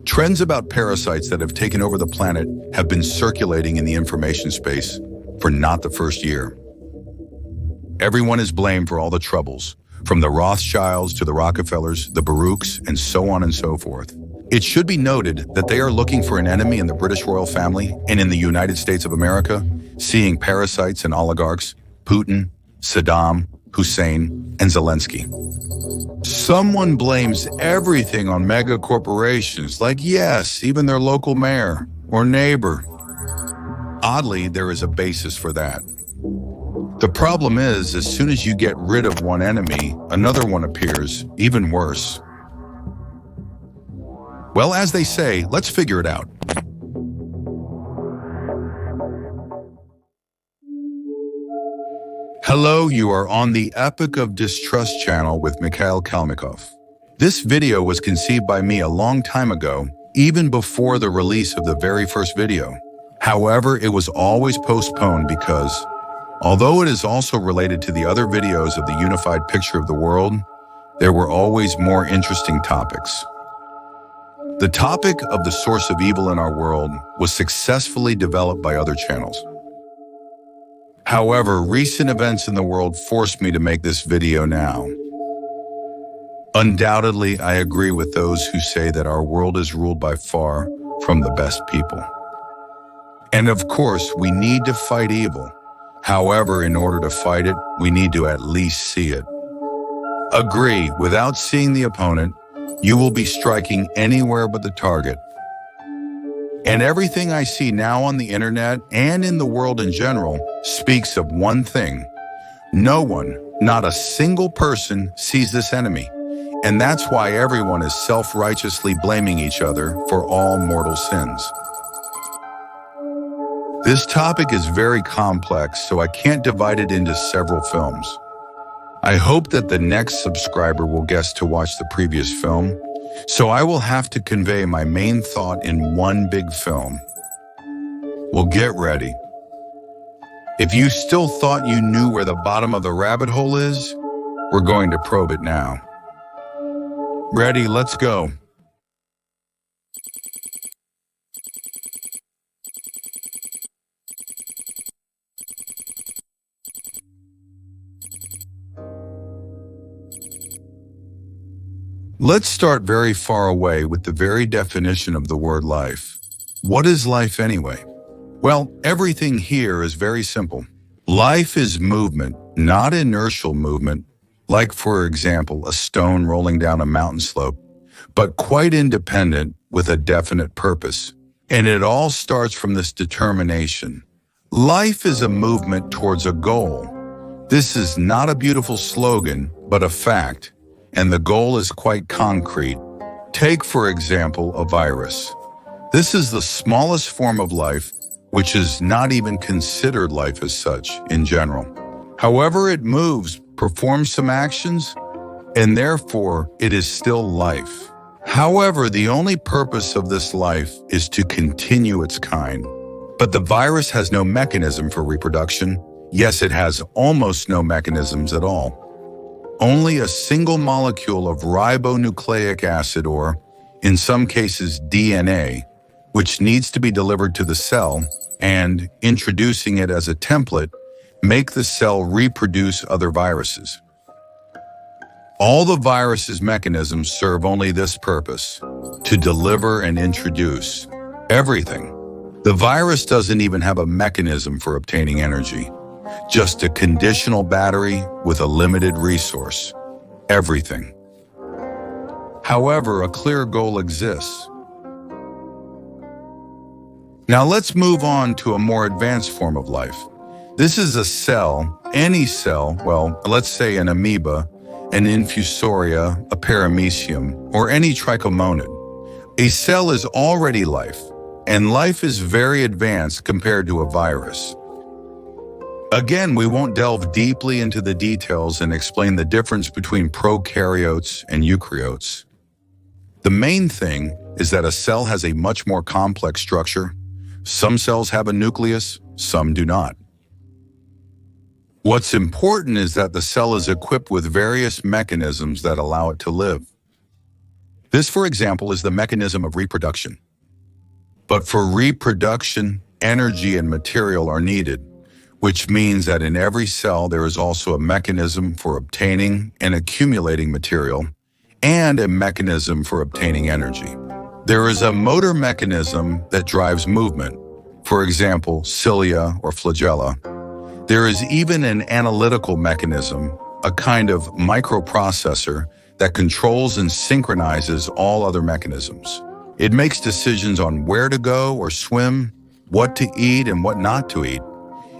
Trends about parasites that have taken over the planet have been circulating in the information space for not the first year. Everyone is blamed for all the troubles, from the Rothschilds to the Rockefellers, the Baruchs, and so on and so forth. It should be noted that they are looking for an enemy in the British royal family and in the United States of America, seeing parasites and oligarchs, Putin, Saddam, Hussein, and Zelensky. Someone blames everything on mega corporations, like yes, even their local mayor or neighbor. Oddly, there is a basis for that. The problem is, as soon as you get rid of one enemy, another one appears, even worse. Well, as they say, let's figure it out. Hello, you are on the Epic of Distrust channel with Mikhail Kalmykov. This video was conceived by me a long time ago, even before the release of the very first video. However, it was always postponed because, although it is also related to the other videos of the unified picture of the world, there were always more interesting topics. The topic of the source of evil in our world was successfully developed by other channels. However, recent events in the world forced me to make this video now. Undoubtedly, I agree with those who say that our world is ruled by far from the best people. And of course, we need to fight evil. However, in order to fight it, we need to at least see it. Agree, without seeing the opponent, you will be striking anywhere but the target. And everything I see now on the internet and in the world in general speaks of one thing. No one, not a single person, sees this enemy. And that's why everyone is self-righteously blaming each other for all mortal sins. This topic is very complex, so I can't divide it into several films. I hope that the next subscriber will guess to watch the previous film, so I will have to convey my main thought in one big film. Well, get ready. If you still thought you knew where the bottom of the rabbit hole is, we're going to probe it now. Ready, let's go. Let's start very far away with the very definition of the word life. What is life anyway? Well, everything here is very simple. Life is movement, not inertial movement, like for example, a stone rolling down a mountain slope, but quite independent with a definite purpose. And it all starts from this determination. Life is a movement towards a goal. This is not a beautiful slogan, but a fact. And the goal is quite concrete. Take, for example, a virus. This is the smallest form of life, which is not even considered life as such in general. However, it moves, performs some actions, and therefore it is still life. However, the only purpose of this life is to continue its kind. But the virus has no mechanism for reproduction. Yes, it has almost no mechanisms at all. Only a single molecule of ribonucleic acid, or in some cases DNA, which needs to be delivered to the cell, and introducing it as a template, make the cell reproduce other viruses. All the virus's mechanisms serve only this purpose, to deliver and introduce everything. The virus doesn't even have a mechanism for obtaining energy. Just a conditional battery with a limited resource. Everything. However, a clear goal exists. Now let's move on to a more advanced form of life. This is a cell, any cell, well, let's say an amoeba, an infusoria, a paramecium, or any trichomonad. A cell is already life, and life is very advanced compared to a virus. Again, we won't delve deeply into the details and explain the difference between prokaryotes and eukaryotes. The main thing is that a cell has a much more complex structure. Some cells have a nucleus, some do not. What's important is that the cell is equipped with various mechanisms that allow it to live. This, for example, is the mechanism of reproduction. But for reproduction, energy and material are needed, which means that in every cell there is also a mechanism for obtaining and accumulating material and a mechanism for obtaining energy. There is a motor mechanism that drives movement, for example, cilia or flagella. There is even an analytical mechanism, a kind of microprocessor that controls and synchronizes all other mechanisms. It makes decisions on where to go or swim, what to eat and what not to eat.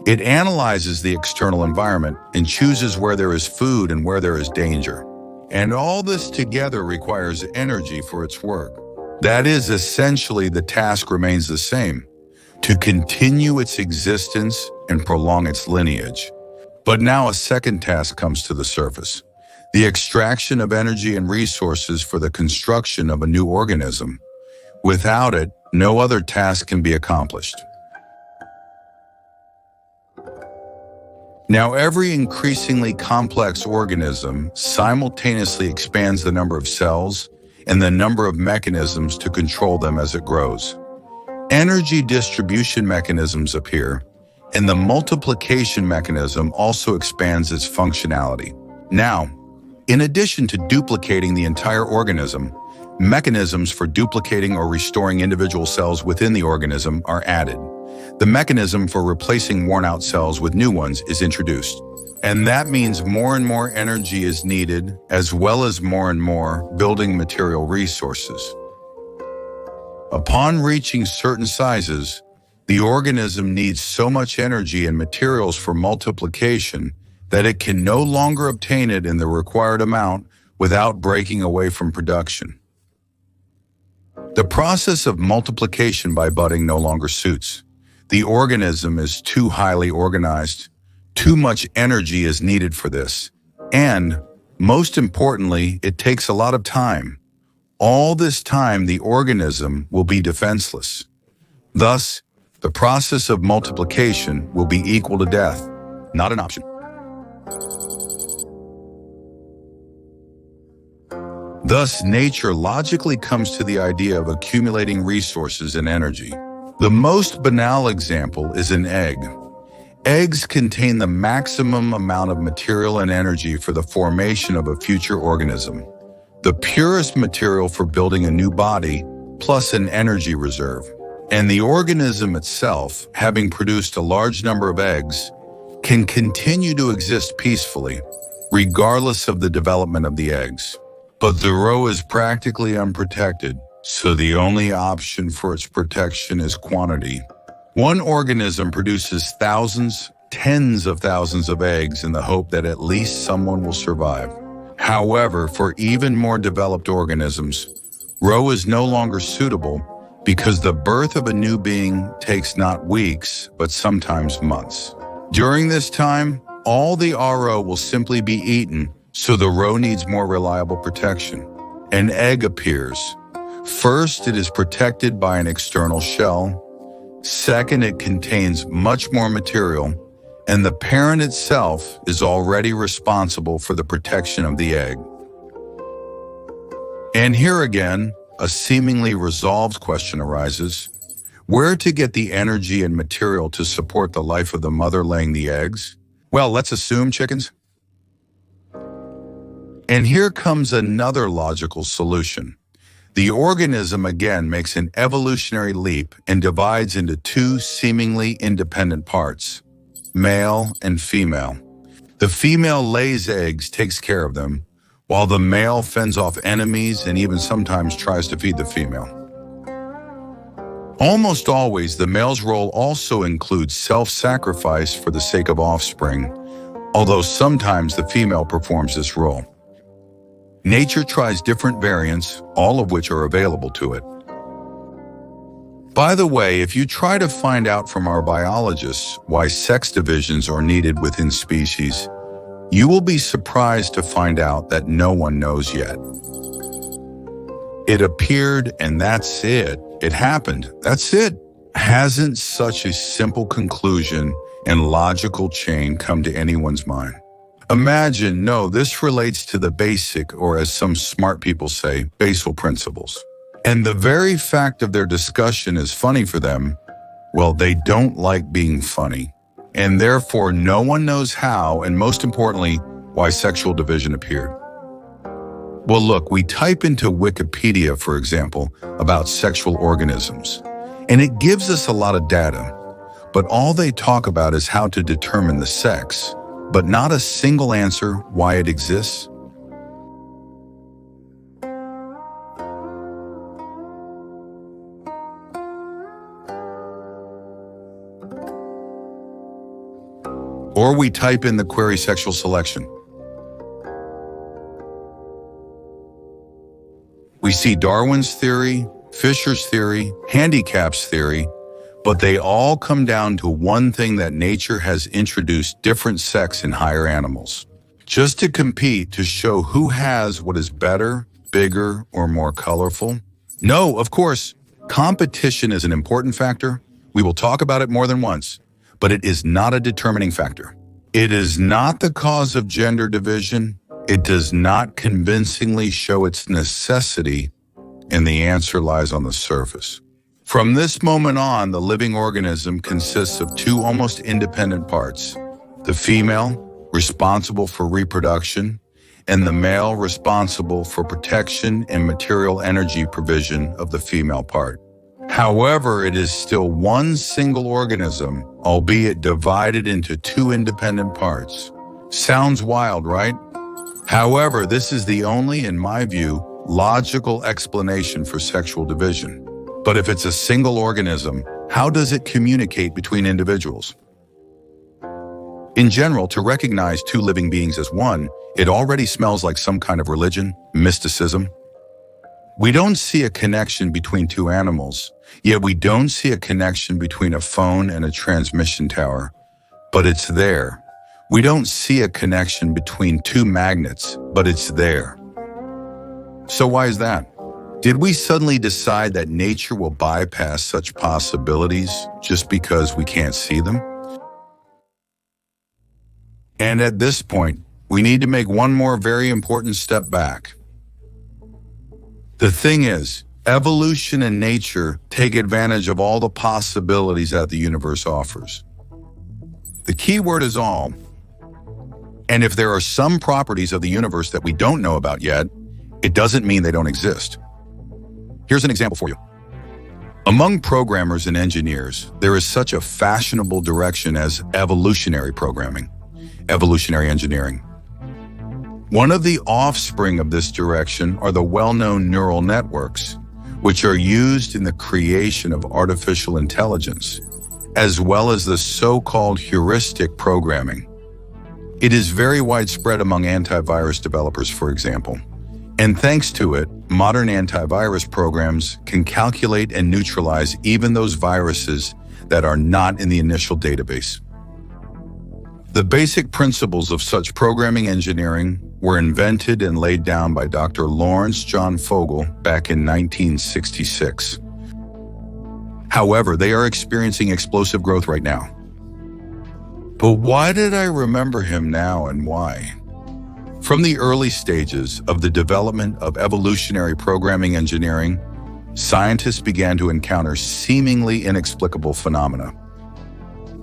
It analyzes the external environment and chooses where there is food and where there is danger. And all this together requires energy for its work. That is, essentially, the task remains the same: to continue its existence and prolong its lineage. But now a second task comes to the surface: the extraction of energy and resources for the construction of a new organism. Without it, no other task can be accomplished. Now, every increasingly complex organism simultaneously expands the number of cells and the number of mechanisms to control them as it grows. Energy distribution mechanisms appear, and the multiplication mechanism also expands its functionality. Now, in addition to duplicating the entire organism, mechanisms for duplicating or restoring individual cells within the organism are added. The mechanism for replacing worn-out cells with new ones is introduced. And that means more and more energy is needed, as well as more and more building material resources. Upon reaching certain sizes, the organism needs so much energy and materials for multiplication that it can no longer obtain it in the required amount without breaking away from production. The process of multiplication by budding no longer suits. The organism is too highly organized. Too much energy is needed for this. And, most importantly, it takes a lot of time. All this time, the organism will be defenseless. Thus, the process of multiplication will be equal to death, not an option. Thus, nature logically comes to the idea of accumulating resources and energy. The most banal example is an egg. Eggs contain the maximum amount of material and energy for the formation of a future organism, the purest material for building a new body, plus an energy reserve. And the organism itself, having produced a large number of eggs, can continue to exist peacefully, regardless of the development of the eggs. But the roe is practically unprotected, so the only option for its protection is quantity. One organism produces thousands, tens of thousands of eggs in the hope that at least someone will survive. However, for even more developed organisms, roe is no longer suitable because the birth of a new being takes not weeks, but sometimes months. During this time, all the roe will simply be eaten, so the roe needs more reliable protection. An egg appears. First, it is protected by an external shell. Second, it contains much more material, and the parent itself is already responsible for the protection of the egg. And here again, a seemingly resolved question arises: where to get the energy and material to support the life of the mother laying the eggs? Well, let's assume chickens. And here comes another logical solution. The organism again makes an evolutionary leap and divides into two seemingly independent parts, male and female. The female lays eggs, takes care of them, while the male fends off enemies and even sometimes tries to feed the female. Almost always, the male's role also includes self-sacrifice for the sake of offspring, although sometimes the female performs this role. Nature tries different variants, all of which are available to it. By the way, if you try to find out from our biologists why sex divisions are needed within species, you will be surprised to find out that no one knows yet. It appeared and that's it. It happened. That's it. Hasn't such a simple conclusion and logical chain come to anyone's mind? Imagine, no, this relates to the basic, or as some smart people say, basal principles. And the very fact of their discussion is funny for them. Well, they don't like being funny. And therefore, no one knows how, and most importantly, why sexual division appeared. Well, look, we type into Wikipedia, for example, about sexual organisms, and it gives us a lot of data. But all they talk about is how to determine the sex, but not a single answer why it exists. Or we type in the query sexual selection. We see Darwin's theory, Fisher's theory, Handicap's theory, but they all come down to one thing: that nature has introduced different sex in higher animals, just to compete, to show who has what is better, bigger, or more colorful. No, of course, competition is an important factor. We will talk about it more than once, but it is not a determining factor. It is not the cause of gender division. It does not convincingly show its necessity, and the answer lies on the surface. From this moment on, the living organism consists of two almost independent parts: the female, responsible for reproduction, and the male, responsible for protection and material energy provision of the female part. However, it is still one single organism, albeit divided into two independent parts. Sounds wild, right? However, this is the only, in my view, logical explanation for sexual division. But if it's a single organism, how does it communicate between individuals? In general, to recognize two living beings as one, it already smells like some kind of religion, mysticism. We don't see a connection between two animals, yet we don't see a connection between a phone and a transmission tower, but it's there. We don't see a connection between two magnets, but it's there. So why is that? Did we suddenly decide that nature will bypass such possibilities just because we can't see them? And at this point, we need to make one more very important step back. The thing is, evolution and nature take advantage of all the possibilities that the universe offers. The key word is all. And if there are some properties of the universe that we don't know about yet, it doesn't mean they don't exist. Here's an example for you. Among programmers and engineers, there is such a fashionable direction as evolutionary programming, evolutionary engineering. One of the offspring of this direction are the well-known neural networks, which are used in the creation of artificial intelligence, as well as the so-called heuristic programming. It is very widespread among antivirus developers, for example. And thanks to it, modern antivirus programs can calculate and neutralize even those viruses that are not in the initial database. The basic principles of such programming engineering were invented and laid down by Dr. Lawrence John Fogel back in 1966. However, they are experiencing explosive growth right now. But why did I remember him now, and why? From the early stages of the development of evolutionary programming engineering, scientists began to encounter seemingly inexplicable phenomena,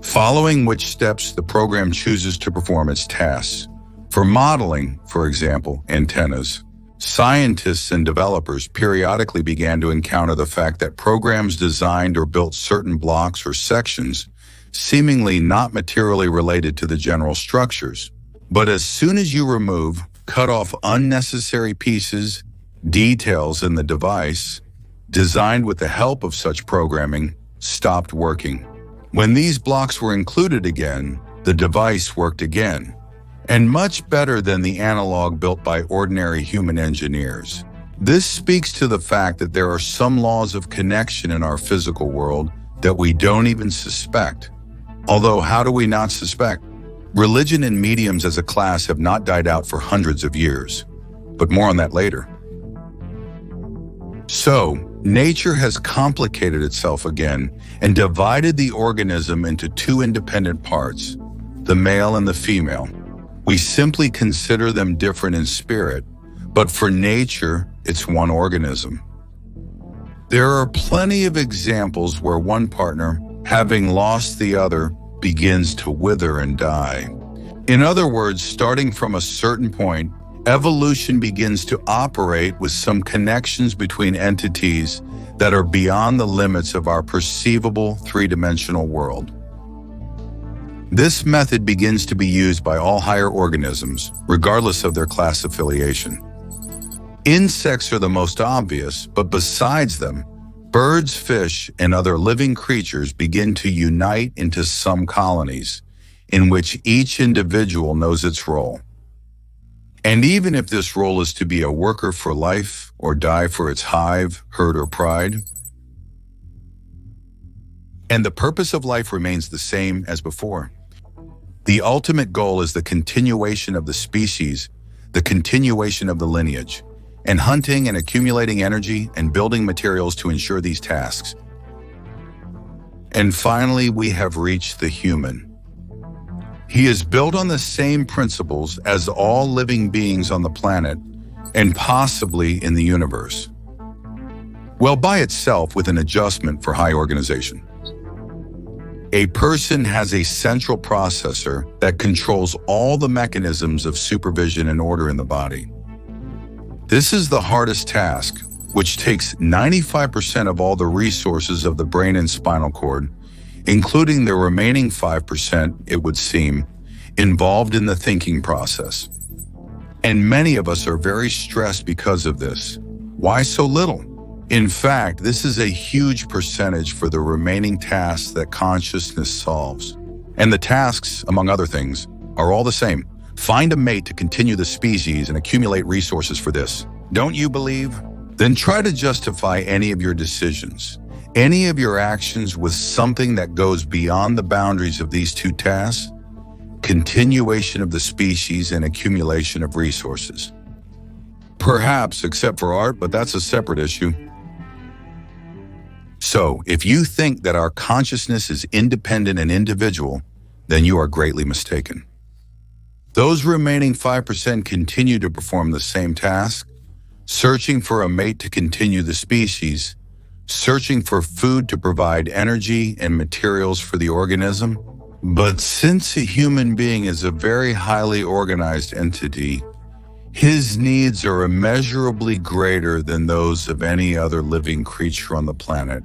following which steps the program chooses to perform its tasks. For modeling, for example, antennas, scientists and developers periodically began to encounter the fact that programs designed or built certain blocks or sections seemingly not materially related to the general structures. But as soon as you remove, cut off unnecessary pieces, details in the device, designed with the help of such programming, stopped working. When these blocks were included again, the device worked again, and much better than the analog built by ordinary human engineers. This speaks to the fact that there are some laws of connection in our physical world that we don't even suspect. Although, how do we not suspect? Religion and mediums as a class have not died out for hundreds of years, but more on that later. So, nature has complicated itself again and divided the organism into two independent parts, the male and the female. We simply consider them different in spirit, but for nature, it's one organism. There are plenty of examples where one partner, having lost the other, begins to wither and die. In other words, starting from a certain point, evolution begins to operate with some connections between entities that are beyond the limits of our perceivable three-dimensional world. This method begins to be used by all higher organisms, regardless of their class affiliation. Insects are the most obvious, but besides them, birds, fish, and other living creatures begin to unite into some colonies, in which each individual knows its role. And even if this role is to be a worker for life or die for its hive, herd, or pride, and the purpose of life remains the same as before. The ultimate goal is the continuation of the species, the continuation of the lineage, and hunting and accumulating energy and building materials to ensure these tasks. And finally, we have reached the human. He is built on the same principles as all living beings on the planet and possibly in the universe. Well, by itself with an adjustment for high organization. A person has a central processor that controls all the mechanisms of supervision and order in the body. This is the hardest task, which takes 95% of all the resources of the brain and spinal cord, including the remaining 5%, it would seem, involved in the thinking process. And many of us are very stressed because of this. Why so little? In fact, this is a huge percentage for the remaining tasks that consciousness solves. And the tasks, among other things, are all the same. Find a mate to continue the species and accumulate resources for this. Don't you believe? Then try to justify any of your decisions, any of your actions with something that goes beyond the boundaries of these two tasks: continuation of the species and accumulation of resources. Perhaps except for art, but that's a separate issue. So, if you think that our consciousness is independent and individual, then you are greatly mistaken. Those remaining 5% continue to perform the same task, searching for a mate to continue the species, searching for food to provide energy and materials for the organism. But since a human being is a very highly organized entity, his needs are immeasurably greater than those of any other living creature on the planet.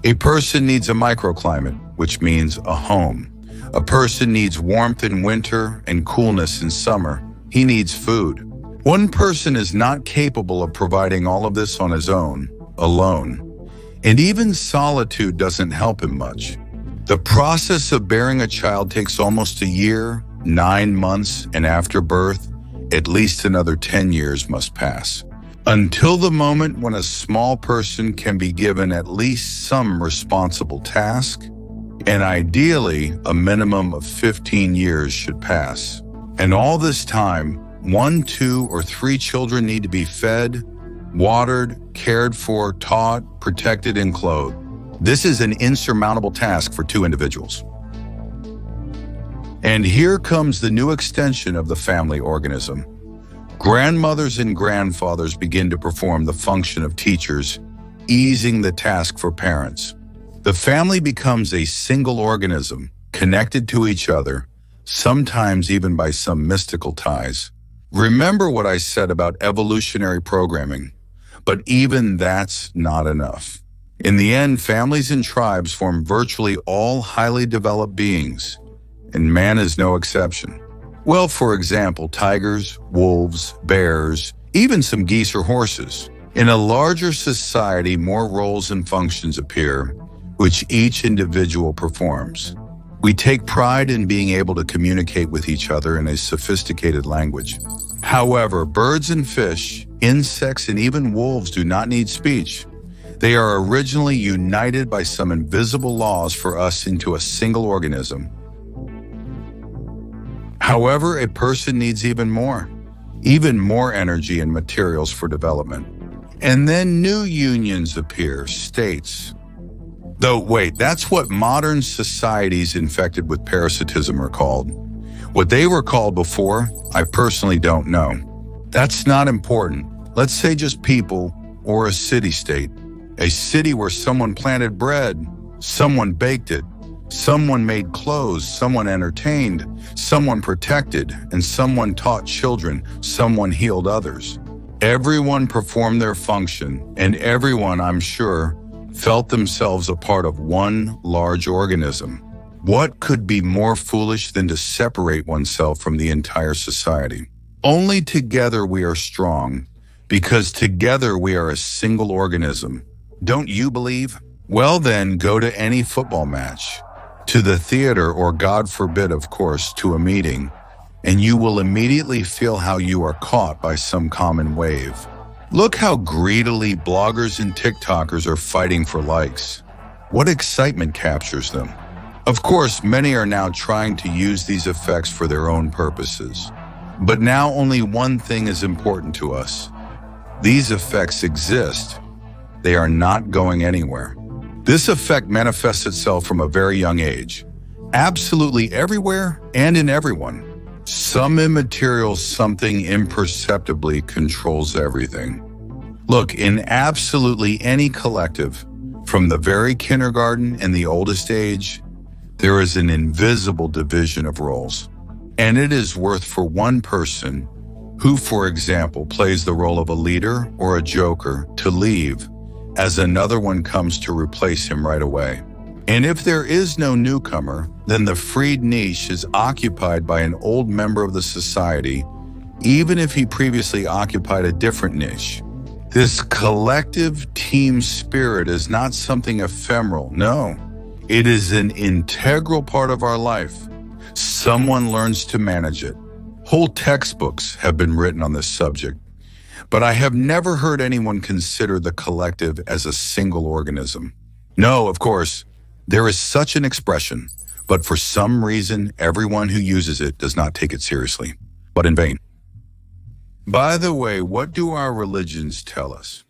A person needs a microclimate, which means a home. A person needs warmth in winter and coolness in summer. He needs food. One person is not capable of providing all of this on his own, alone. And even solitude doesn't help him much. The process of bearing a child takes almost a year, 9 months, and after birth, at least another 10 years must pass. Until the moment when a small person can be given at least some responsible task, and ideally, a minimum of 15 years should pass. And all this time, 1, 2, or 3 children need to be fed, watered, cared for, taught, protected, and clothed. This is an insurmountable task for 2 individuals. And here comes the new extension of the family organism. Grandmothers and grandfathers begin to perform the function of teachers, easing the task for parents. The family becomes a single organism, connected to each other, sometimes even by some mystical ties. Remember what I said about evolutionary programming, but even that's not enough. In the end, families and tribes form virtually all highly developed beings, and man is no exception. Well, for example, tigers, wolves, bears, even some geese or horses. In a larger society, more roles and functions appear, which each individual performs. We take pride in being able to communicate with each other in a sophisticated language. However, birds and fish, insects, and even wolves do not need speech. They are originally united by some invisible laws for us into a single organism. However, a person needs even more energy and materials for development. And then new unions appear, states. Though, wait, that's what modern societies infected with parasitism are called. What they were called before, I personally don't know. That's not important. Let's say just people or a city-state. A city where someone planted bread, someone baked it, someone made clothes, someone entertained, someone protected, and someone taught children, someone healed others. Everyone performed their function, and everyone, I'm sure, felt themselves a part of one large organism. What could be more foolish than to separate oneself from the entire society? Only together we are strong, because together we are a single organism. Don't you believe? Well then, go to any football match, to the theater, or God forbid, of course, to a meeting, and you will immediately feel how you are caught by some common wave. Look how greedily bloggers and TikTokers are fighting for likes. What excitement captures them? Of course, many are now trying to use these effects for their own purposes. But now only one thing is important to us. These effects exist. They are not going anywhere. This effect manifests itself from a very young age, absolutely everywhere and in everyone. Some immaterial something imperceptibly controls everything. Look, in absolutely any collective, from the very kindergarten and the oldest age, there is an invisible division of roles. And it is worth for one person who, for example, plays the role of a leader or a joker to leave, as another one comes to replace him right away. And if there is no newcomer, then the freed niche is occupied by an old member of the society, even if he previously occupied a different niche. This collective team spirit is not something ephemeral, no. It is an integral part of our life. Someone learns to manage it. Whole textbooks have been written on this subject. But I have never heard anyone consider the collective as a single organism. No, of course, there is such an expression, but for some reason, everyone who uses it does not take it seriously, but in vain. By the way, what do our religions tell us?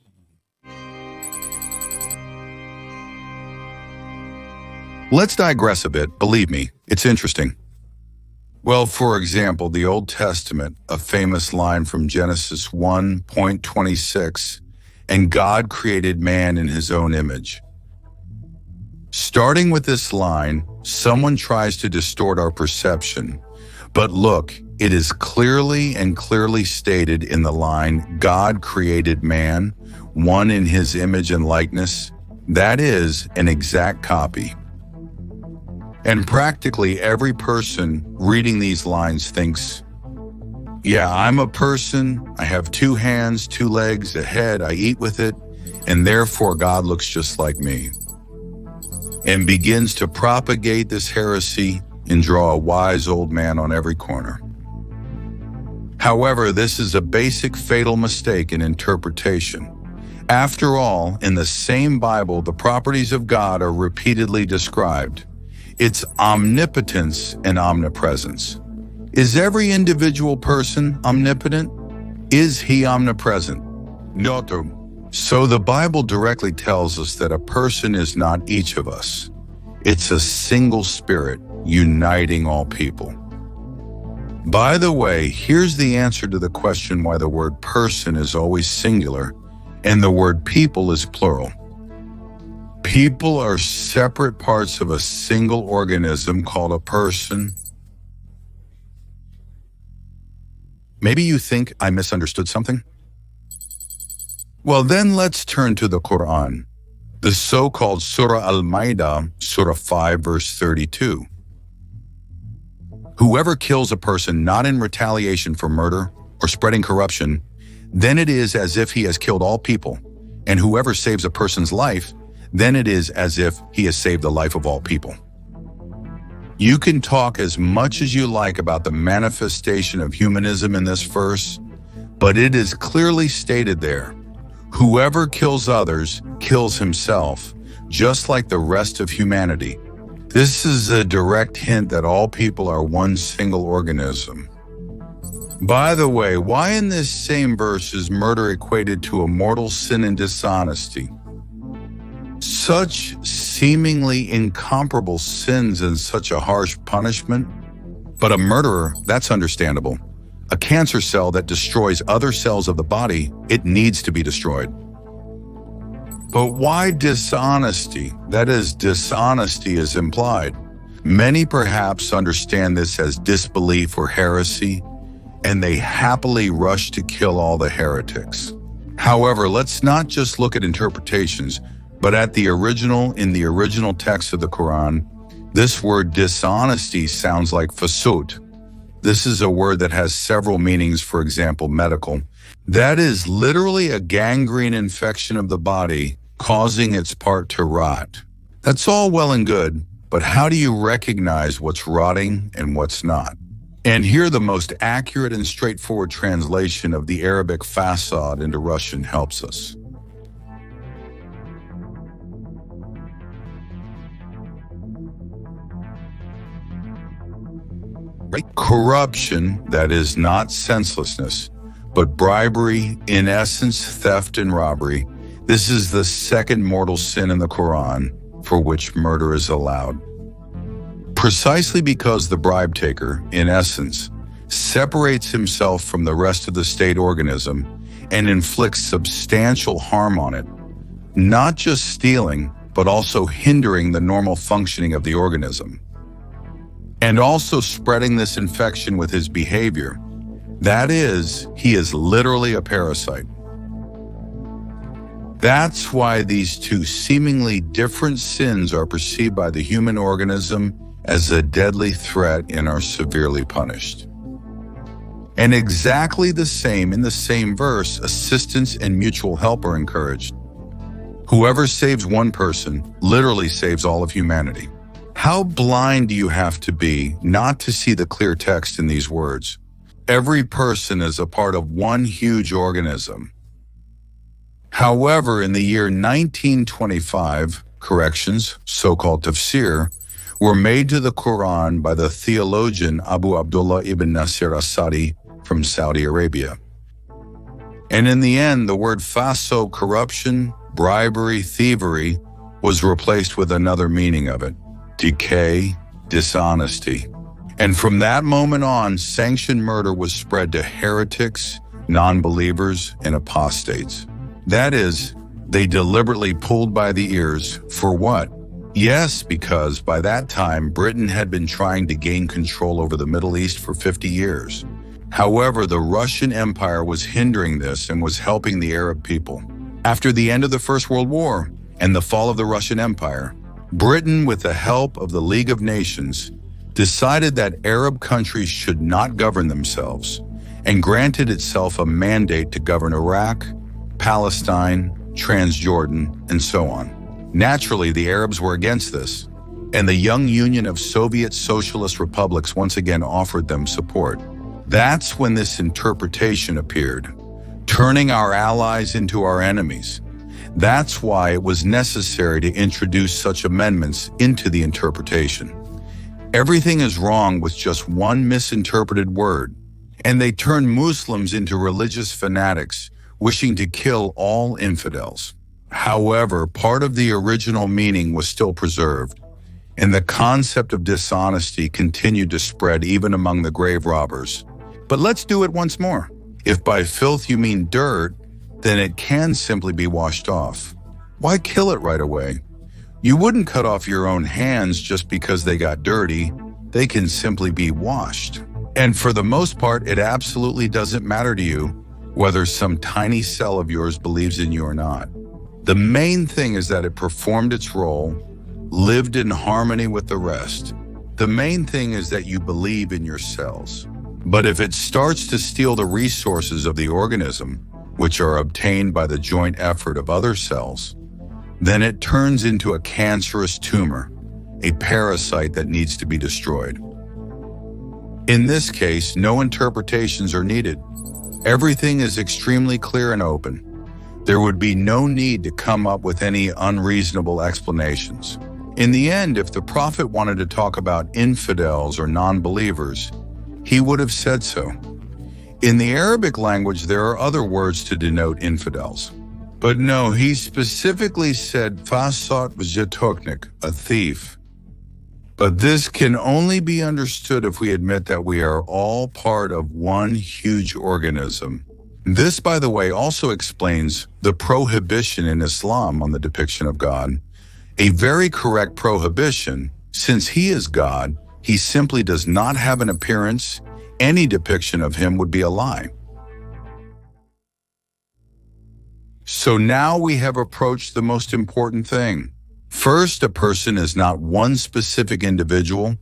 Let's digress a bit. Believe me, it's interesting. Well, for example, the Old Testament, a famous line from Genesis 1:26, and God created man in his own image. Starting with this line, someone tries to distort our perception. But look, it is clearly stated in the line, God created man, one in his image and likeness. That is an exact copy. And practically every person reading these lines thinks, yeah, I'm a person, I have 2 hands, 2 legs, a head, I eat with it, and therefore God looks just like me. And begins to propagate this heresy and draw a wise old man on every corner. However, this is a basic fatal mistake in interpretation. After all, in the same Bible, the properties of God are repeatedly described. Its omnipotence and omnipresence. Is every individual person omnipotent? Is he omnipresent? No. So the Bible directly tells us that a person is not each of us. It's a single spirit uniting all people. By the way, here's the answer to the question why the word person is always singular and the word people is plural. People are separate parts of a single organism called a person. Maybe you think I misunderstood something? Well, then let's turn to the Quran, the so-called Surah Al-Ma'idah, Surah 5, verse 32. Whoever kills a person not in retaliation for murder or spreading corruption, then it is as if he has killed all people, and whoever saves a person's life, then it is as if he has saved the life of all people. You can talk as much as you like about the manifestation of humanism in this verse, but it is clearly stated there. Whoever kills others kills himself, just like the rest of humanity. This is a direct hint that all people are one single organism. By the way, why in this same verse is murder equated to a mortal sin and dishonesty? Such seemingly incomparable sins and such a harsh punishment? But a murderer, that's understandable. A cancer cell that destroys other cells of the body, it needs to be destroyed. But why dishonesty? That is, dishonesty is implied. Many perhaps understand this as disbelief or heresy, and they happily rush to kill all the heretics. However, let's not just look at interpretations, but at the original. In the original text of the Quran, this word dishonesty sounds like fasud. This is a word that has several meanings, for example, medical. That is literally a gangrene infection of the body, causing its part to rot. That's all well and good, but how do you recognize what's rotting and what's not? And here the most accurate and straightforward translation of the Arabic fasad into Russian helps us. Corruption, that is not senselessness, but bribery, in essence, theft and robbery. This is the second mortal sin in the Quran for which murder is allowed. Precisely because the bribe taker, in essence, separates himself from the rest of the state organism and inflicts substantial harm on it, not just stealing, but also hindering the normal functioning of the organism, and also spreading this infection with his behavior. That is, he is literally a parasite. That's why these two seemingly different sins are perceived by the human organism as a deadly threat and are severely punished. And exactly the same in the same verse, assistance and mutual help are encouraged. Whoever saves one person literally saves all of humanity. How blind do you have to be not to see the clear text in these words? Every person is a part of one huge organism. However, in the year 1925, corrections, so-called tafsir, were made to the Quran by the theologian Abu Abdullah ibn Nasir as-Sa'di from Saudi Arabia. And in the end, the word fasad, corruption, bribery, thievery, was replaced with another meaning of it: decay, dishonesty. And from that moment on, sanctioned murder was spread to heretics, non-believers, and apostates. That is, they deliberately pulled by the ears for what? Yes, because by that time, Britain had been trying to gain control over the Middle East for 50 years. However, the Russian Empire was hindering this and was helping the Arab people. After the end of the First World War and the fall of the Russian Empire, Britain, with the help of the League of Nations, decided that Arab countries should not govern themselves and granted itself a mandate to govern Iraq, Palestine, Transjordan, and so on. Naturally, the Arabs were against this, and the young Union of Soviet Socialist Republics once again offered them support. That's when this interpretation appeared, turning our allies into our enemies. That's why it was necessary to introduce such amendments into the interpretation. Everything is wrong with just one misinterpreted word, and they turned Muslims into religious fanatics, wishing to kill all infidels. However, part of the original meaning was still preserved, and the concept of dishonesty continued to spread even among the grave robbers. But let's do it once more. If by filth you mean dirt, then it can simply be washed off. Why kill it right away? You wouldn't cut off your own hands just because they got dirty. They can simply be washed. And for the most part, it absolutely doesn't matter to you whether some tiny cell of yours believes in you or not. The main thing is that it performed its role, lived in harmony with the rest. The main thing is that you believe in your cells. But if it starts to steal the resources of the organism, which are obtained by the joint effort of other cells, then it turns into a cancerous tumor, a parasite that needs to be destroyed. In this case, no interpretations are needed. Everything is extremely clear and open. There would be no need to come up with any unreasonable explanations. In the end, if the Prophet wanted to talk about infidels or non-believers, he would have said so. In the Arabic language, there are other words to denote infidels. But no, he specifically said fasad v'jetoknik, a thief. But this can only be understood if we admit that we are all part of one huge organism. This, by the way, also explains the prohibition in Islam on the depiction of God. A very correct prohibition, since he is God, he simply does not have an appearance. Any depiction of him would be a lie. So now we have approached the most important thing. First, a person is not one specific individual,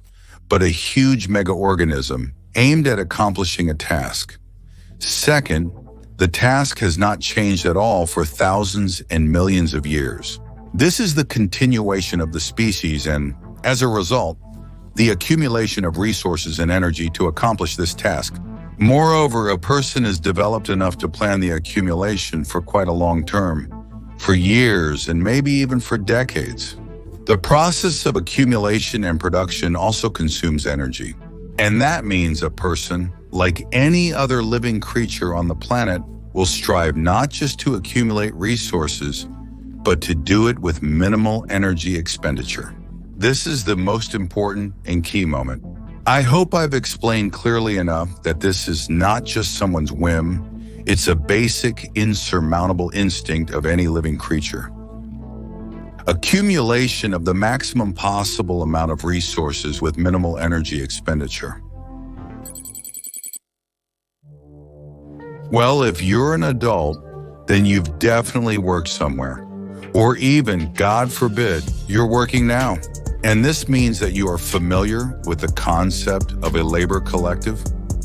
but a huge mega-organism aimed at accomplishing a task. Second, the task has not changed at all for thousands and millions of years. This is the continuation of the species and, as a result, the accumulation of resources and energy to accomplish this task. Moreover, a person is developed enough to plan the accumulation for quite a long term, for years and maybe even for decades. The process of accumulation and production also consumes energy. And that means a person, like any other living creature on the planet, will strive not just to accumulate resources, but to do it with minimal energy expenditure. This is the most important and key moment. I hope I've explained clearly enough that this is not just someone's whim. It's a basic, insurmountable instinct of any living creature. Accumulation of the maximum possible amount of resources with minimal energy expenditure. Well, if you're an adult, then you've definitely worked somewhere. Or even, God forbid, you're working now. And this means that you are familiar with the concept of a labor collective.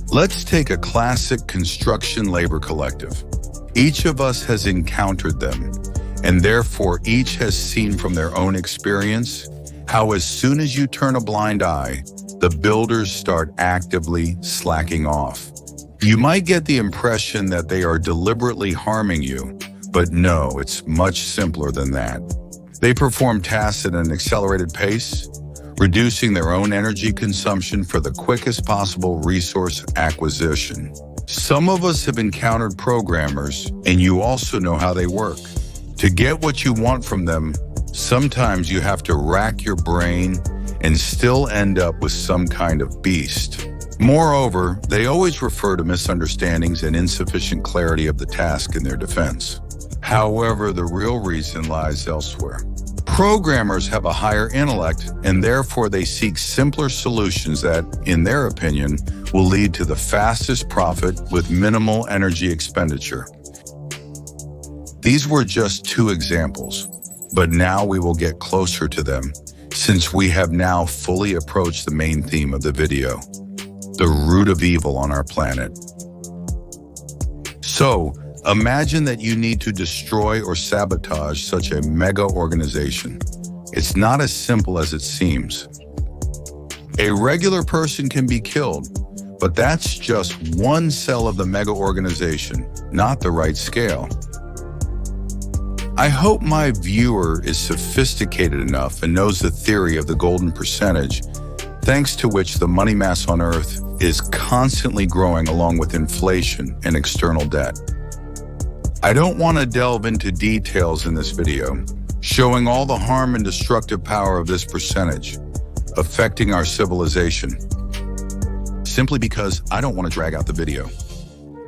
Let's take a classic construction labor collective. Each of us has encountered them, and therefore each has seen from their own experience how as soon as you turn a blind eye, the builders start actively slacking off. You might get the impression that they are deliberately harming you, but no, it's much simpler than that. They perform tasks at an accelerated pace, reducing their own energy consumption for the quickest possible resource acquisition. Some of us have encountered programmers, and you also know how they work. To get what you want from them, sometimes you have to rack your brain and still end up with some kind of beast. Moreover, they always refer to misunderstandings and insufficient clarity of the task in their defense. However, the real reason lies elsewhere. Programmers have a higher intellect, and therefore they seek simpler solutions that, in their opinion, will lead to the fastest profit with minimal energy expenditure. These were just two examples, but now we will get closer to them, since we have now fully approached the main theme of the video, the root of evil on our planet. So, imagine that you need to destroy or sabotage such a mega organization. It's not as simple as it seems. A regular person can be killed, but that's just one cell of the mega organization, not the right scale. I hope my viewer is sophisticated enough and knows the theory of the golden percentage, thanks to which the money mass on Earth is constantly growing along with inflation and external debt. I don't want to delve into details in this video, showing all the harm and destructive power of this percentage, affecting our civilization, simply because I don't want to drag out the video.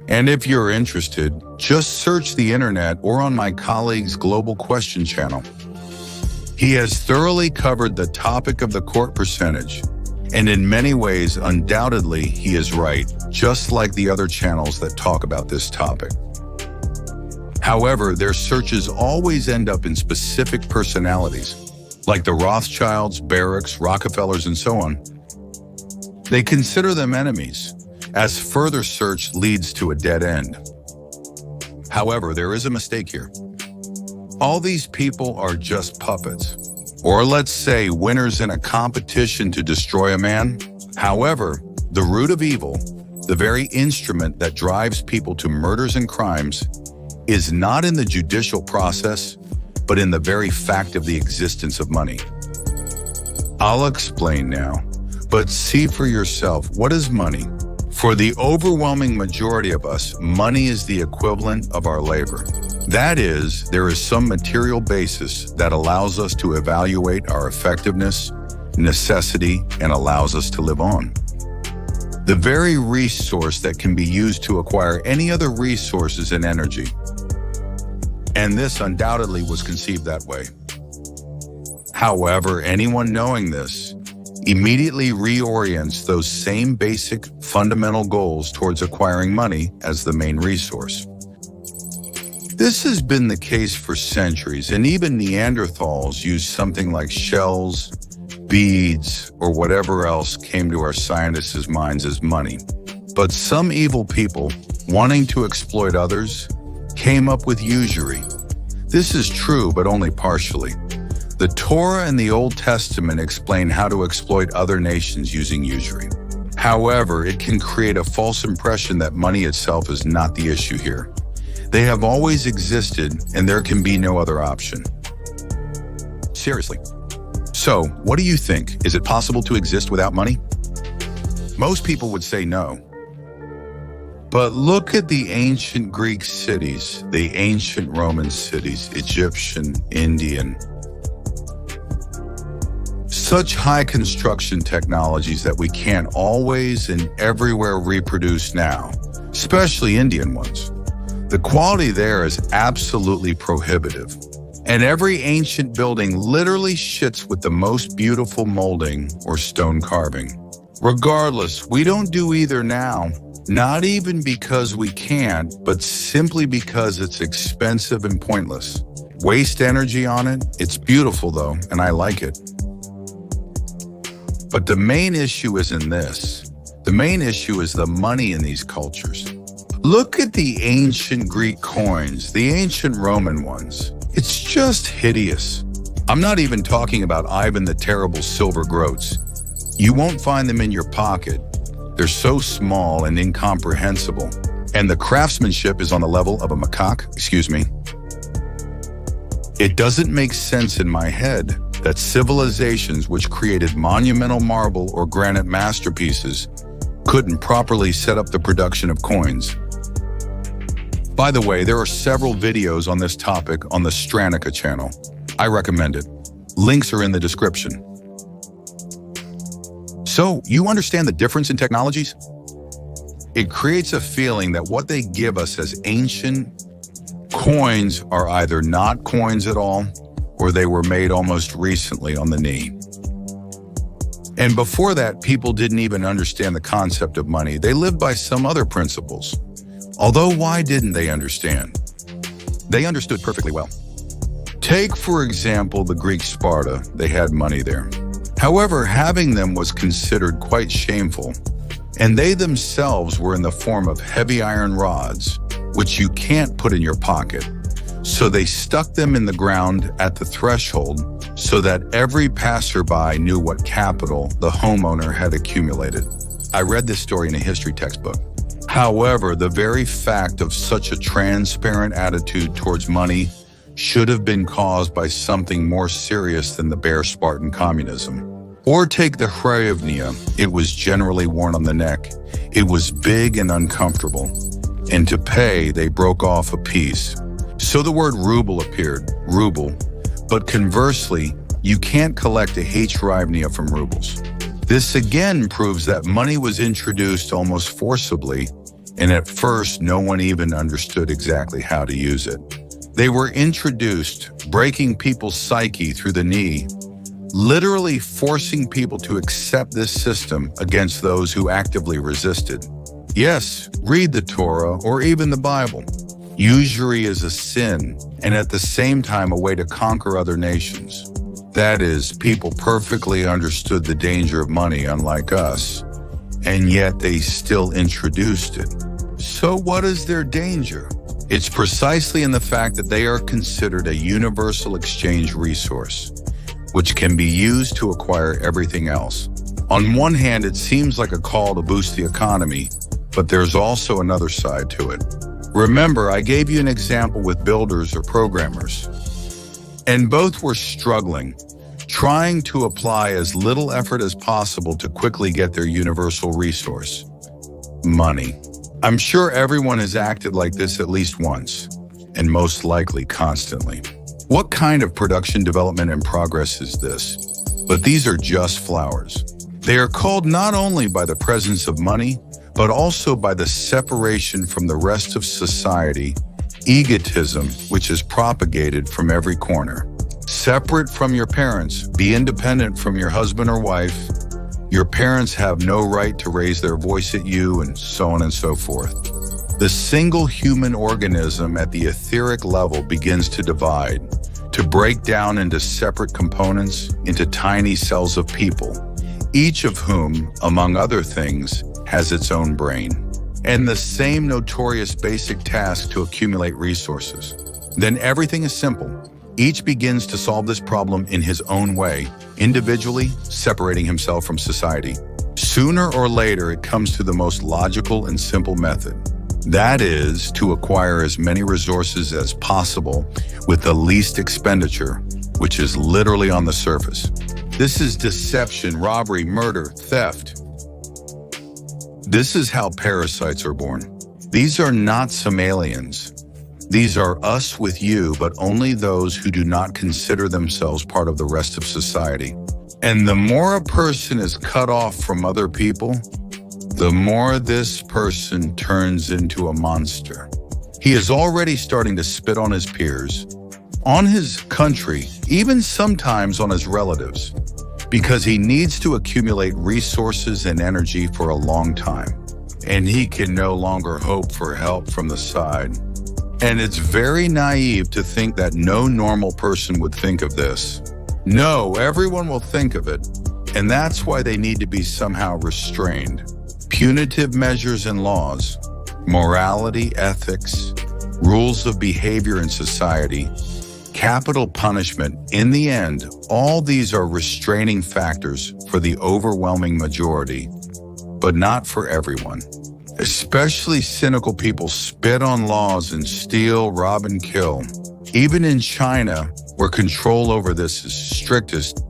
And if you're interested, just search the internet or on my colleague's Global Question channel. He has thoroughly covered the topic of the court percentage, and in many ways, undoubtedly, he is right, just like the other channels that talk about this topic. However, their searches always end up in specific personalities, like the Rothschilds, Barracks, Rockefellers, and so on. They consider them enemies, as further search leads to a dead end. However, there is a mistake here. All these people are just puppets, or let's say winners in a competition to destroy a man. However, the root of evil, the very instrument that drives people to murders and crimes, is not in the judicial process, but in the very fact of the existence of money. I'll explain now, but see for yourself, what is money? For the overwhelming majority of us, money is the equivalent of our labor. That is, there is some material basis that allows us to evaluate our effectiveness, necessity, and allows us to live on. The very resource that can be used to acquire any other resources and energy. And this undoubtedly was conceived that way. However, anyone knowing this immediately reorients those same basic fundamental goals towards acquiring money as the main resource. This has been the case for centuries, and even Neanderthals used something like shells, beads, or whatever else came to our scientists' minds as money. But some evil people, wanting to exploit others, came up with usury. This is true, but only partially. The Torah and the Old Testament explain how to exploit other nations using usury. However, it can create a false impression that money itself is not the issue here. They have always existed, and there can be no other option. Seriously. So, what do you think? Is it possible to exist without money? Most people would say no. But look at the ancient Greek cities, the ancient Roman cities, Egyptian, Indian. Such high construction technologies that we can't always and everywhere reproduce now, especially Indian ones. The quality there is absolutely prohibitive. And every ancient building literally shits with the most beautiful molding or stone carving. Regardless, we don't do either now, not even because we can't, but simply because it's expensive and pointless. Waste energy on it. It's beautiful though, and I like it. But the main issue isn't this. The main issue is the money in these cultures. Look at the ancient Greek coins, the ancient Roman ones. It's just hideous. I'm not even talking about Ivan the Terrible silver groats. You won't find them in your pocket. They're so small and incomprehensible. And the craftsmanship is on the level of a macaque, It doesn't make sense in my head that civilizations which created monumental marble or granite masterpieces couldn't properly set up the production of coins. By the way, there are several videos on this topic on the Stranica channel. I recommend it. Links are in the description. So, you understand the difference in technologies? It creates a feeling that what they give us as ancient coins are either not coins at all, or they were made almost recently on the knee. And before that, people didn't even understand the concept of money. They lived by some other principles. Although, why didn't they understand? They understood perfectly well. Take, for example, the Greek Sparta. They had money there. However, having them was considered quite shameful, and they themselves were in the form of heavy iron rods, which you can't put in your pocket. So they stuck them in the ground at the threshold so that every passerby knew what capital the homeowner had accumulated. I read this story in a history textbook. However, the very fact of such a transparent attitude towards money should have been caused by something more serious than the bare Spartan communism. Or take the hryvnia. It was generally worn on the neck. It was big and uncomfortable. And to pay, they broke off a piece. So the word ruble appeared, ruble. But conversely, you can't collect a hryvnia from rubles. This again proves that money was introduced almost forcibly, and at first no one even understood exactly how to use it. They were introduced, breaking people's psyche through the knee, literally forcing people to accept this system against those who actively resisted. Yes, read the Torah or even the Bible. Usury is a sin, and at the same time a way to conquer other nations. That is, people perfectly understood the danger of money, unlike us, and yet they still introduced it. So what is their danger? It's precisely in the fact that they are considered a universal exchange resource, which can be used to acquire everything else. On one hand, it seems like a call to boost the economy, but there's also another side to it. Remember, I gave you an example with builders or programmers, and both were struggling, trying to apply as little effort as possible to quickly get their universal resource, money. I'm sure everyone has acted like this at least once, and most likely constantly. What kind of production development and progress is this? But these are just flowers. They are called not only by the presence of money, but also by the separation from the rest of society, egotism, which is propagated from every corner. Separate from your parents, be independent from your husband or wife. Your parents have no right to raise their voice at you, and so on and so forth. The single human organism at the etheric level begins to divide, to break down into separate components, into tiny cells of people, each of whom, among other things, has its own brain, and the same notorious basic task to accumulate resources. Then everything is simple. Each begins to solve this problem in his own way, individually, separating himself from society. Sooner or later, it comes to the most logical and simple method. That is, to acquire as many resources as possible with the least expenditure, which is literally on the surface. This is deception, robbery, murder, theft. This is how parasites are born. These are not some aliens. These are us with you, but only those who do not consider themselves part of the rest of society. And the more a person is cut off from other people, the more this person turns into a monster. He is already starting to spit on his peers, on his country, even sometimes on his relatives, because he needs to accumulate resources and energy for a long time, and he can no longer hope for help from the side. And it's very naive to think that no normal person would think of this. No, everyone will think of it, and that's why they need to be somehow restrained. Punitive measures and laws, morality, ethics, rules of behavior in society, capital punishment, in the end, all these are restraining factors for the overwhelming majority, but not for everyone. Especially cynical people spit on laws and steal, rob, and kill. Even in China, where control over this is strictest,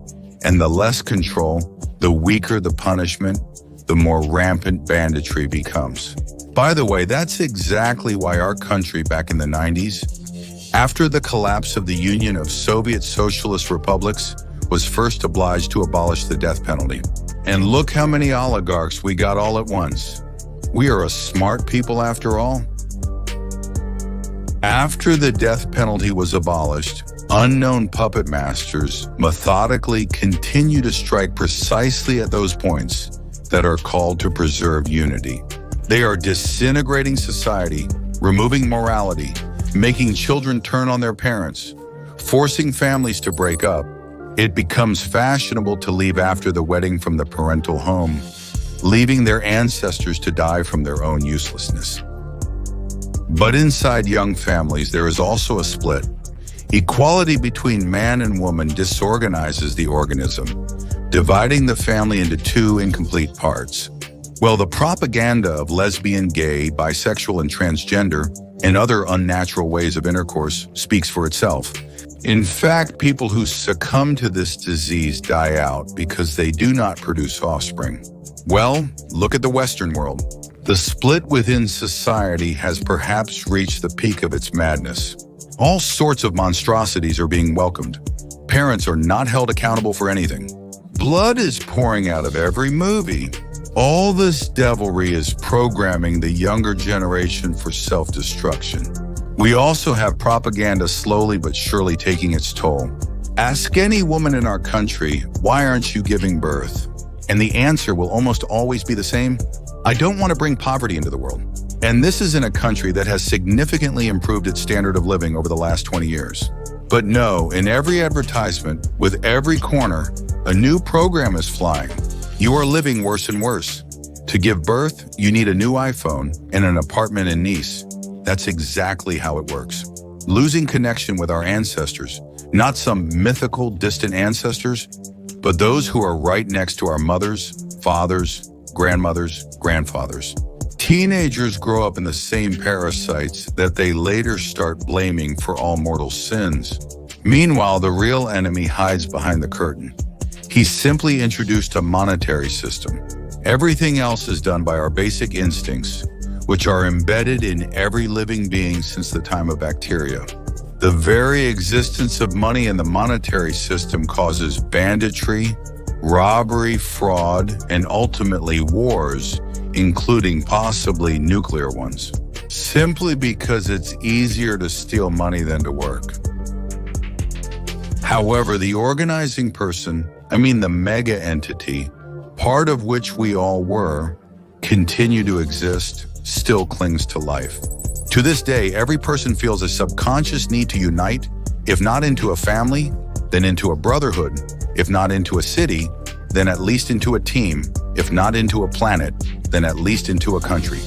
and the less control, the weaker the punishment, the more rampant banditry becomes. By the way, that's exactly why our country back in the 90s, after the collapse of the Union of Soviet Socialist Republics, was first obliged to abolish the death penalty. And look how many oligarchs we got all at once. We are a smart people after all. After the death penalty was abolished, unknown puppet masters methodically continue to strike precisely at those points that are called to preserve unity. They are disintegrating society, removing morality, making children turn on their parents, forcing families to break up. It becomes fashionable to leave after the wedding from the parental home, leaving their ancestors to die from their own uselessness. But inside young families, there is also a split. Equality between man and woman disorganizes the organism, dividing the family into two incomplete parts. Well, the propaganda of lesbian, gay, bisexual, and transgender, and other unnatural ways of intercourse speaks for itself. In fact, people who succumb to this disease die out because they do not produce offspring. Well, look at the Western world. The split within society has perhaps reached the peak of its madness. All sorts of monstrosities are being welcomed. Parents are not held accountable for anything. Blood is pouring out of every movie. All this devilry is programming the younger generation for self-destruction. We also have propaganda slowly but surely taking its toll. Ask any woman in our country, why aren't you giving birth? And the answer will almost always be the same. I don't want to bring poverty into the world. And this is in a country that has significantly improved its standard of living over the last 20 years. But no, in every advertisement, with every corner, a new program is flying. You are living worse and worse. To give birth, you need a new iPhone and an apartment in Nice. That's exactly how it works. Losing connection with our ancestors, not some mythical, distant ancestors, but those who are right next to our mothers, fathers, grandmothers, grandfathers. Teenagers grow up in the same parasites that they later start blaming for all mortal sins. Meanwhile, the real enemy hides behind the curtain. He simply introduced a monetary system. Everything else is done by our basic instincts, which are embedded in every living being since the time of bacteria. The very existence of money in the monetary system causes banditry, robbery, fraud, and ultimately wars, including possibly nuclear ones, simply because it's easier to steal money than to work. However, the organizing person, the mega entity, part of which we all were, continue to exist, still clings to life. To this day, every person feels a subconscious need to unite, if not into a family, then into a brotherhood, if not into a city, then at least into a team, if not into a planet, then at least into a country.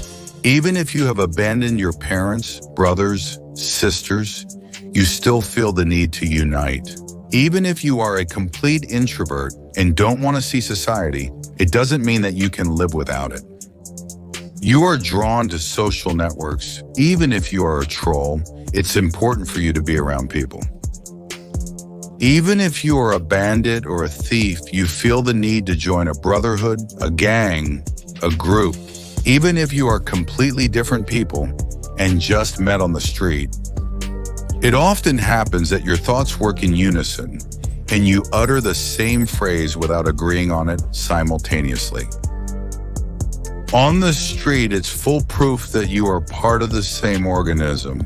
Even if you have abandoned your parents, brothers, sisters, you still feel the need to unite. Even if you are a complete introvert and don't want to see society, it doesn't mean that you can live without it. You are drawn to social networks. Even if you are a troll, it's important for you to be around people. Even if you are a bandit or a thief, you feel the need to join a brotherhood, a gang, a group. Even if you are completely different people and just met on the street. It often happens that your thoughts work in unison and you utter the same phrase without agreeing on it simultaneously. On the street, it's full proof that you are part of the same organism.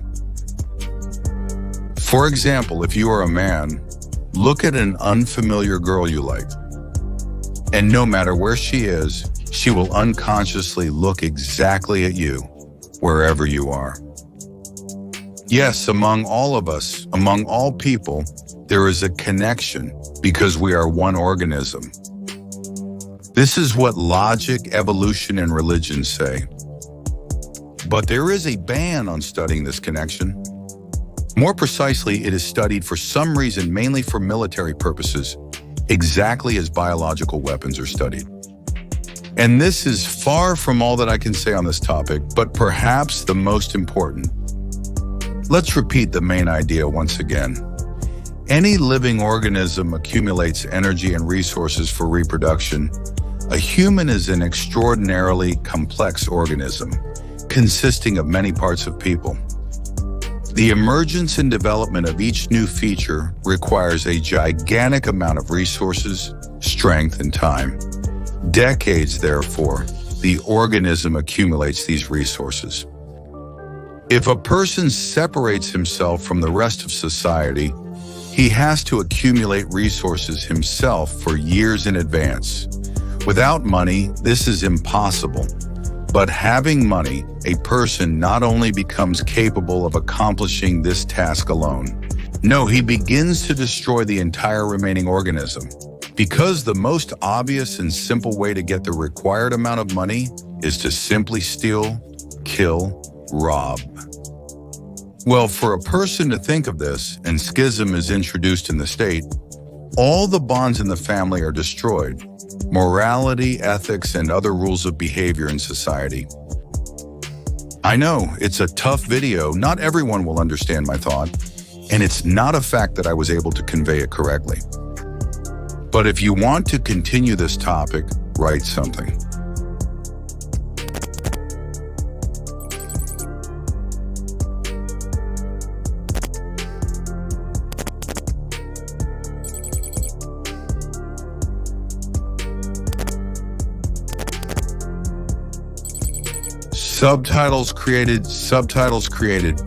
For example, if you are a man, look at an unfamiliar girl you like. And no matter where she is, she will unconsciously look exactly at you, wherever you are. Yes, among all of us, among all people, there is a connection because we are one organism. This is what logic, evolution, and religion say. But there is a ban on studying this connection. More precisely, it is studied for some reason, mainly for military purposes, exactly as biological weapons are studied. And this is far from all that I can say on this topic, but perhaps the most important. Let's repeat the main idea once again. Any living organism accumulates energy and resources for reproduction. A human is an extraordinarily complex organism, consisting of many parts of people. The emergence and development of each new feature requires a gigantic amount of resources, strength, and time. Decades, therefore, the organism accumulates these resources. If a person separates himself from the rest of society, he has to accumulate resources himself for years in advance. Without money, this is impossible. But having money, a person not only becomes capable of accomplishing this task alone. No, he begins to destroy the entire remaining organism. Because the most obvious and simple way to get the required amount of money is to simply steal, kill, rob. Well, for a person to think of this, and schism is introduced in the state, all the bonds in the family are destroyed. Morality, ethics, and other rules of behavior in society. I know, it's a tough video. Not everyone will understand my thought, and it's not a fact that I was able to convey it correctly. But if you want to continue this topic, write something. Subtitles created.